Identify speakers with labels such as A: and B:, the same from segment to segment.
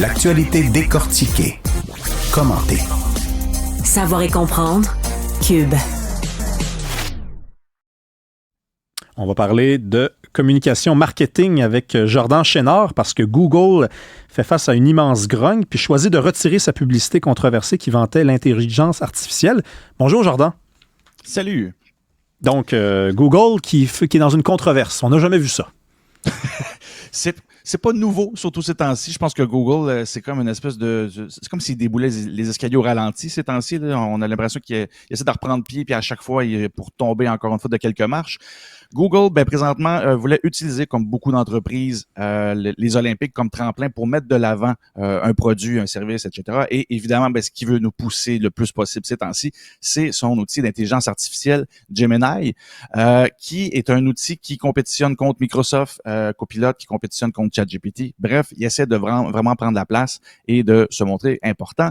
A: L'actualité décortiquée, commentée.
B: Savoir et comprendre. Cube.
C: On va parler de communication marketing avec Jordan Chénard parce que Google fait face à une immense grogne puis choisit de retirer sa publicité controversée qui vantait l'intelligence artificielle. Bonjour Jordan.
D: Salut.
C: Donc, Google qui est dans une controverse. On n'a jamais vu ça.
D: C'est pas nouveau, surtout ces temps-ci. Je pense que Google, c'est comme une espèce c'est comme s'il déboulait les escaliers au ralenti ces temps-ci. Là. On a l'impression qu'il essaie de reprendre pied, puis à chaque fois, pour tomber encore une fois de quelques marches. Google, présentement, voulait utiliser, comme beaucoup d'entreprises, les Olympiques comme tremplin pour mettre de l'avant un produit, un service, etc. Et évidemment, ce qui veut nous pousser le plus possible ces temps-ci, c'est son outil d'intelligence artificielle Gemini, qui est un outil qui compétitionne contre Microsoft Copilot, qui compétitionne contre ChatGPT. Bref, il essaie de vraiment prendre la place et de se montrer important.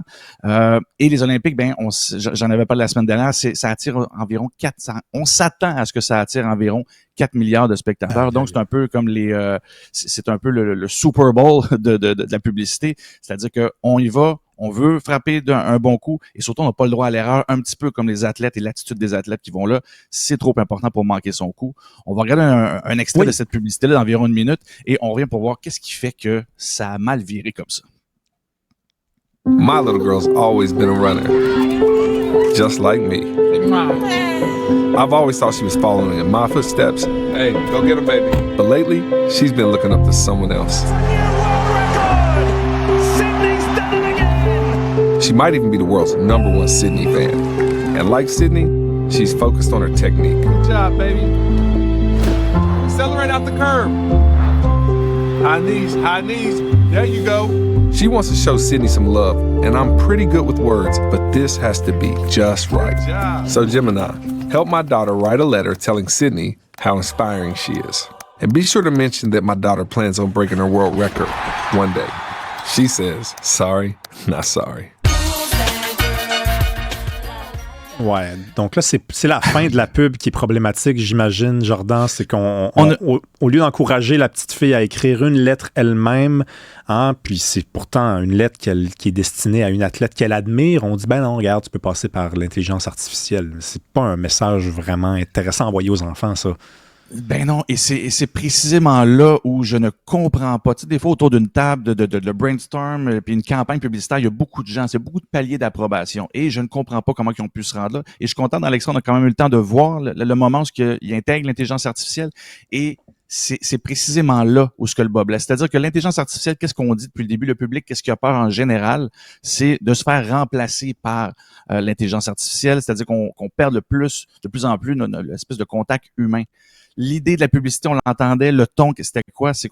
D: Et les Olympiques, j'en avais parlé la semaine dernière, ça attire environ 400. On s'attend à ce que ça attire environ 4 milliards de spectateurs. Donc, c'est un peu comme c'est un peu le Super Bowl de la publicité. C'est-à-dire qu'on y va, on veut frapper d'un bon coup et surtout, on n'a pas le droit à l'erreur, un petit peu comme les athlètes et l'attitude des athlètes qui vont là. C'est trop important pour manquer son coup. On va regarder un extrait de cette publicité-là d'environ 1 minute et on revient pour voir qu'est-ce qui fait que ça a mal viré comme ça.
E: My little girl's always been a runner, just like me. I've always thought she was following in my footsteps. Hey, go get her, baby. But lately, she's been looking up to someone else. She might even be the world's #1 Sydney fan. And like Sydney, she's focused on her technique. Good job, baby. Accelerate out the curve. High knees. There you go. She wants to show Sydney some love, and I'm pretty good with words, but this has to be just right. So Gemini, help my daughter write a letter telling Sydney how inspiring she is. And be sure to mention that my daughter plans on breaking her world record one day. She says, sorry, not sorry.
C: Ouais, donc là, c'est la fin de la pub qui est problématique, j'imagine, Jordan. C'est au lieu d'encourager la petite fille à écrire une lettre elle-même, puis c'est pourtant une lettre qui est destinée à une athlète qu'elle admire, on dit, non, regarde, tu peux passer par l'intelligence artificielle. C'est pas un message vraiment intéressant à envoyer aux enfants, ça.
D: Non, et c'est précisément là où je ne comprends pas. Tu sais, des fois, autour d'une table de brainstorm, puis une campagne publicitaire, il y a beaucoup de gens, c'est beaucoup de paliers d'approbation. Et je ne comprends pas comment ils ont pu se rendre là. Et je suis content, dans l'extrait, on a quand même eu le temps de voir le moment où il intègre l'intelligence artificielle. Et c'est précisément là où ce que le bas blesse. C'est-à-dire que l'intelligence artificielle, qu'est-ce qu'on dit depuis le début, le public, qu'est-ce qu'il a peur en général, c'est de se faire remplacer par l'intelligence artificielle, c'est-à-dire qu'on perd de plus en plus l'espèce de contact humain. L'idée de la publicité, on l'entendait, le ton, c'était quoi? C'est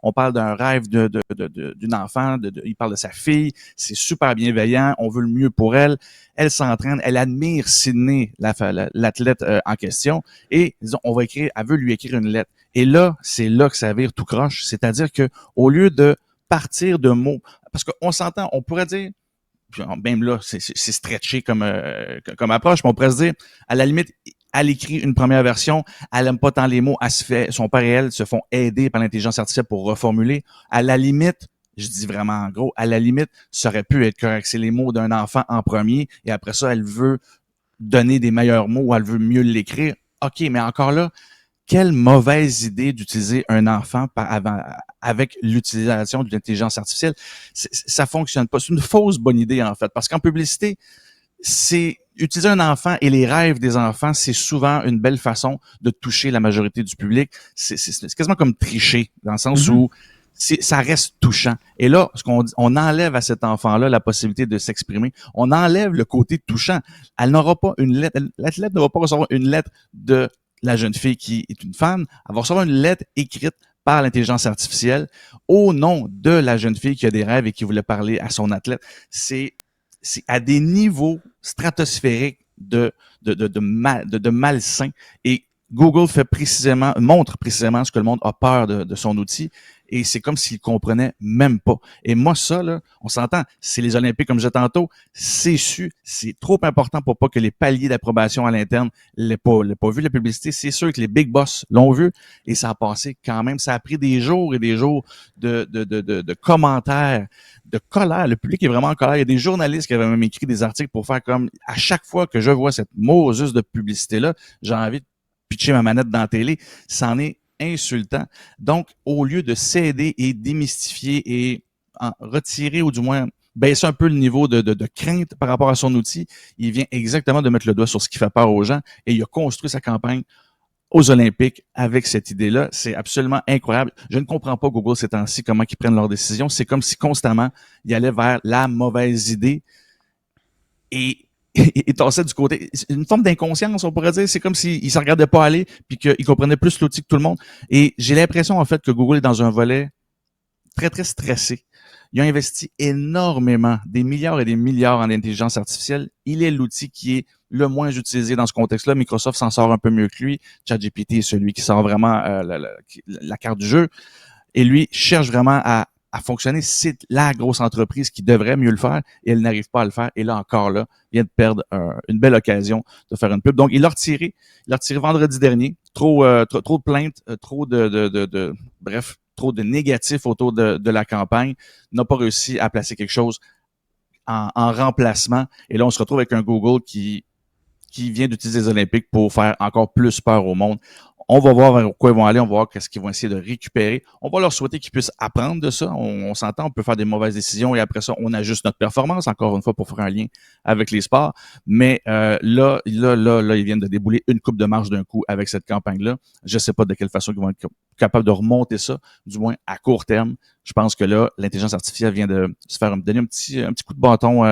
D: on parle d'un rêve d'une enfant, il parle de sa fille, c'est super bienveillant, on veut le mieux pour elle, elle s'entraîne, elle admire Sydney, l'athlète en question, et disons, elle veut lui écrire une lettre. Et là, c'est là que ça vire tout croche, c'est-à-dire que au lieu de partir de mots, parce qu'on s'entend, on pourrait dire, même là, c'est stretché comme approche, mais on pourrait se dire, à la limite, elle écrit une première version, elle aime pas tant les mots, son père et elle se font aider par l'intelligence artificielle pour reformuler. À la limite, je dis vraiment en gros, à la limite, ça aurait pu être correct. C'est les mots d'un enfant en premier, et après ça, elle veut donner des meilleurs mots ou elle veut mieux l'écrire. OK, mais encore là, quelle mauvaise idée d'utiliser un enfant avec l'utilisation de l'intelligence artificielle. Ça fonctionne pas. C'est une fausse bonne idée, en fait, parce qu'en publicité, utiliser un enfant et les rêves des enfants, c'est souvent une belle façon de toucher la majorité du public. C'est quasiment comme tricher, dans le sens où ça reste touchant. Et là, on enlève à cet enfant-là la possibilité de s'exprimer. On enlève le côté touchant. Elle n'aura pas une lettre. L'athlète ne va pas recevoir une lettre de la jeune fille qui est une fan. Elle va recevoir une lettre écrite par l'intelligence artificielle au nom de la jeune fille qui a des rêves et qui voulait parler à son athlète. C'est à des niveaux stratosphériques de malsain. Et Google montre précisément ce que le monde a peur de son outil, et c'est comme s'il comprenait même pas. Et moi, ça, là, on s'entend, c'est les Olympiques, comme je disais tantôt, c'est trop important pour pas que les paliers d'approbation à l'interne l'aient pas vu, la publicité. C'est sûr que les big boss l'ont vu, et ça a passé quand même. Ça a pris des jours et des jours de commentaires, de colère. Le public est vraiment en colère. Il y a des journalistes qui avaient même écrit des articles pour faire comme, à chaque fois que je vois cette Moses de publicité-là, j'ai envie de pitcher ma manette dans la télé. C'en est insultant. Donc, au lieu de s'aider et démystifier et retirer, ou du moins baisser un peu le niveau de crainte par rapport à son outil, il vient exactement de mettre le doigt sur ce qui fait peur aux gens, et il a construit sa campagne aux Olympiques avec cette idée-là. C'est absolument incroyable. Je ne comprends pas Google ces temps-ci, comment ils prennent leurs décisions. C'est comme si constamment ils allaient vers la mauvaise idée et tassaient du côté. C'est une forme d'inconscience, on pourrait dire. C'est comme s'ils ne se regardaient pas aller puis qu'ils comprenaient plus l'outil que tout le monde. Et j'ai l'impression, en fait, que Google est dans un volet très, très stressé. Ils ont investi énormément, des milliards et des milliards en intelligence artificielle. Il est l'outil qui est le moins utilisé dans ce contexte-là. Microsoft s'en sort un peu mieux que lui. ChatGPT est celui qui sort vraiment la carte du jeu. Et lui cherche vraiment à fonctionner. C'est la grosse entreprise qui devrait mieux le faire, et elle n'arrive pas à le faire. Et là, encore là, il vient de perdre une belle occasion de faire une pub. Donc, il l'a retiré vendredi dernier. Trop de plaintes, bref, trop de négatifs autour de la campagne. N'a pas réussi à placer quelque chose en remplacement. Et là, on se retrouve avec un Google qui vient d'utiliser les Olympiques pour faire encore plus peur au monde. On va voir vers quoi ils vont aller, on va voir qu'est-ce qu'ils vont essayer de récupérer. On va leur souhaiter qu'ils puissent apprendre de ça. On s'entend, on peut faire des mauvaises décisions et après ça, on ajuste notre performance, encore une fois, pour faire un lien avec les sports. Mais là, ils viennent de débouler une coupe de marge d'un coup avec cette campagne-là. Je ne sais pas de quelle façon ils vont être capables de remonter ça, du moins à court terme. Je pense que là, l'intelligence artificielle vient de se faire donner un petit coup de bâton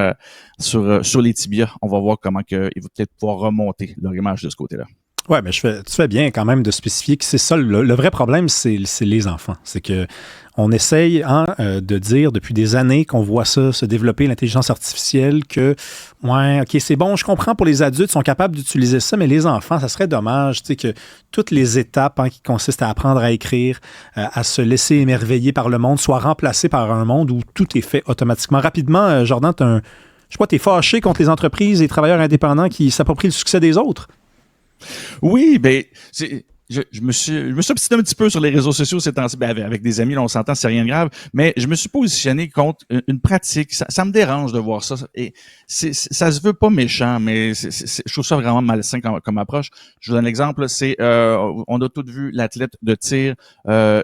D: sur les tibias. On va voir comment ils vont peut-être pouvoir remonter leur image de ce côté-là.
C: Ouais, mais tu fais bien quand même de spécifier que c'est ça. Le vrai problème, c'est les enfants. C'est que on essaye de dire depuis des années qu'on voit ça se développer, l'intelligence artificielle, que, ouais, OK, c'est bon, je comprends pour les adultes, ils sont capables d'utiliser ça, mais les enfants, ça serait dommage, tu sais, que toutes les étapes qui consistent à apprendre à écrire, à se laisser émerveiller par le monde, soient remplacées par un monde où tout est fait automatiquement. Rapidement, Jordan, je crois que tu es fâché contre les entreprises et les travailleurs indépendants qui s'approprient le succès des autres.
D: Oui, ben je me suis obstiné un petit peu sur les réseaux sociaux ces temps-ci, avec des amis, là, on s'entend, c'est rien de grave, mais je me suis positionné contre une pratique. Ça me dérange de voir ça. Et ça se veut pas méchant, mais je trouve ça vraiment malsain comme approche. Je vous donne un exemple, on a tous vu l'athlète de tir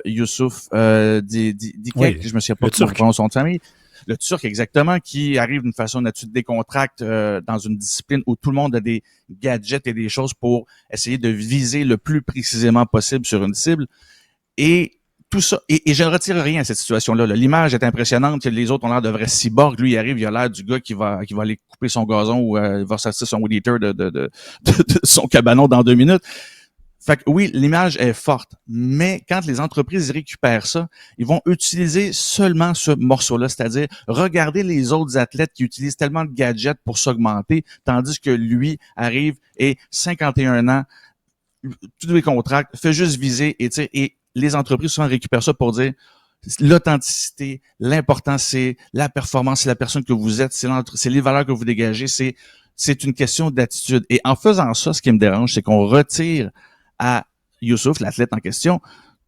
D: Youssouf Dikek, je me souviens pas comment prononce son nom de famille. Le Turc, exactement, qui arrive d'une façon nature décontracte dans une discipline où tout le monde a des gadgets et des choses pour essayer de viser le plus précisément possible sur une cible. Et tout ça, et je ne retire rien à cette situation-là. L'image est impressionnante, les autres ont l'air de vrais cyborgs. Lui, il arrive, il a l'air du gars qui va aller couper son gazon ou il va sortir son weed eater de son cabanon dans 2 minutes. Fait que oui, l'image est forte, mais quand les entreprises récupèrent ça, ils vont utiliser seulement ce morceau-là, c'est-à-dire regarder les autres athlètes qui utilisent tellement de gadgets pour s'augmenter, tandis que lui arrive et 51 ans, tous les contrats, fait juste viser et les entreprises souvent récupèrent ça pour dire l'authenticité, l'important c'est la performance, c'est la personne que vous êtes, c'est les valeurs que vous dégagez, c'est une question d'attitude. Et en faisant ça, ce qui me dérange, c'est qu'on retire à Youssouf, l'athlète en question,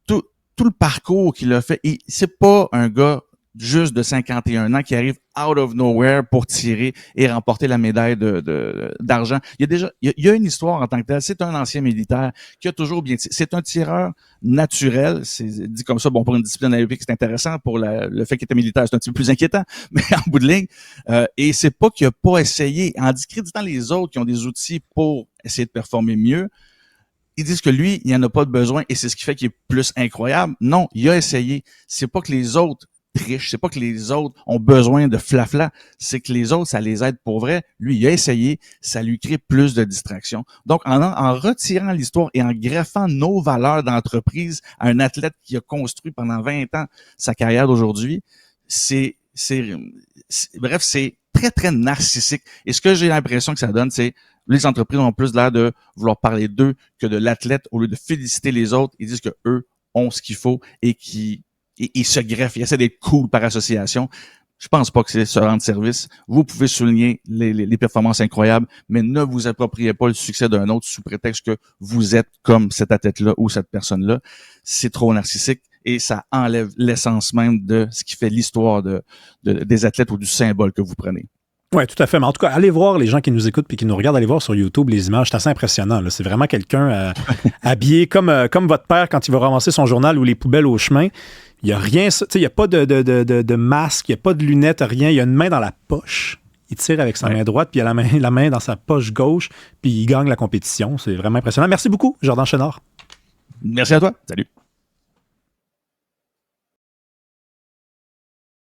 D: tout le parcours qu'il a fait. Et c'est pas un gars juste de 51 ans qui arrive out of nowhere pour tirer et remporter la médaille d'argent. Il y a une histoire en tant que tel. C'est un ancien militaire qui a toujours bien tiré. C'est un tireur naturel. C'est dit comme ça, bon, pour une discipline olympique, c'est intéressant. Pour le fait qu'il était militaire, c'est un petit peu plus inquiétant. Mais en bout de ligne, et c'est pas qu'il a pas essayé. En discréditant les autres qui ont des outils pour essayer de performer mieux, ils disent que lui, il n'y en a pas de besoin et c'est ce qui fait qu'il est plus incroyable. Non, il a essayé. C'est pas que les autres trichent, c'est pas que les autres ont besoin de flafla, c'est que les autres, ça les aide pour vrai. Lui, il a essayé, ça lui crée plus de distraction. Donc, en retirant l'histoire et en greffant nos valeurs d'entreprise à un athlète qui a construit pendant 20 ans sa carrière d'aujourd'hui, bref, c'est très, très narcissique. Et ce que j'ai l'impression que ça donne, c'est les entreprises ont plus l'air de vouloir parler d'eux que de l'athlète au lieu de féliciter les autres. Ils disent que eux ont ce qu'il faut et ils se greffent. Ils essaient d'être cool par association. Je pense pas que c'est se rendre service. Vous pouvez souligner les performances incroyables, mais ne vous appropriez pas le succès d'un autre sous prétexte que vous êtes comme cet athlète-là ou cette personne-là. C'est trop narcissique et ça enlève l'essence même de ce qui fait l'histoire des athlètes ou du symbole que vous prenez.
C: Oui, tout à fait. Mais en tout cas, allez voir les gens qui nous écoutent et qui nous regardent, allez voir sur YouTube les images. C'est assez impressionnant, là. C'est vraiment quelqu'un habillé comme votre père quand il va ramasser son journal ou les poubelles au chemin. Il n'y a rien, il n'y a pas de masque, il n'y a pas de lunettes, rien. Il y a une main dans la poche. Il tire avec sa main droite, puis il a la main dans sa poche gauche, puis il gagne la compétition. C'est vraiment impressionnant. Merci beaucoup, Jordan Chenard.
D: Merci à toi. Salut.